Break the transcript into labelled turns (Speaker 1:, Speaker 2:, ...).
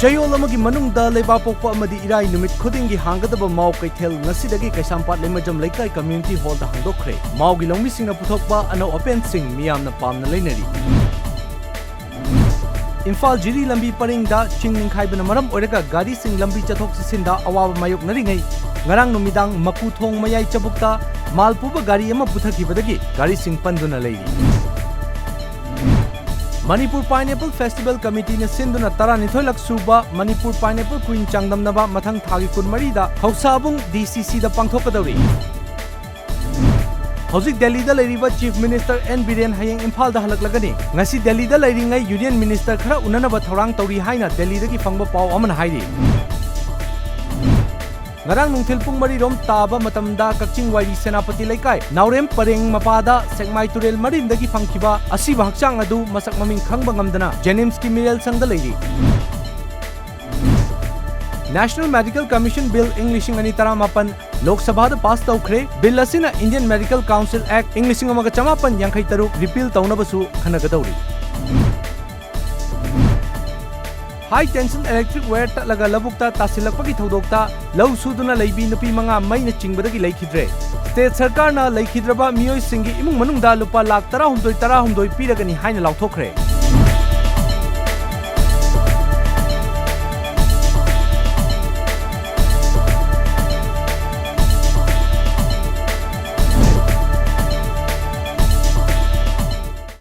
Speaker 1: Chayol amagi manungda leba pokpa amadi irai numit khudingi hangadaba mau kaithel ngasidagi kaisampat lemajam leikai community hall da hangdokre. Maugi longmisingna puthokpa ano open sing miyamna pamna leinari. Imphal Jiri lambi paringda chingning khaibana maram oiraga gari sing lambi chathok sisinda awaba mayok naringai ngarang numidang maku thong mayai chabukta malpuba gari ama puthakibadagi gari sing panduna leiri. Manipur Pineapple Festival Committee ne sinduna taranithoi laksuba Manipur Pineapple Queen changdamnaba mathang thagi kunmarida Hausabung DCC da pangthokadawri. Hojik Delhi da leiriba Chief Minister N Biren hayeng Imphal da halaklagani. Ngasi Delhi da leiringai Union Minister khara unanaba thorang tauri haina Delhi dagi fangba paw amana hairi. Ngarang nungthil pung mari rom taba matamda Kakching Wairi Senapati Laikai Naurem Pareng Mapada Sekmai Turel Marin dagi fangkiba asiba hakchang adu masak maming khangba ngamdana Jenims ki Mirel sangda leiri. National Medical Commission Bill English Anitara Mapan Lok Sabha da pass taukhre bill asina Indian Medical Council Act English amaga chamapan yankhai taruk repeal taunabasu khanagadawri. High tension electric wire tatlaga labukta tasilakpagi thodokta lau suduna leibi nupi manga maina chingbadagi leikhidre. State Sarkar na leikhidraba miyoi singi imung manungda lupa lakh 13 piragani haina lauthokre.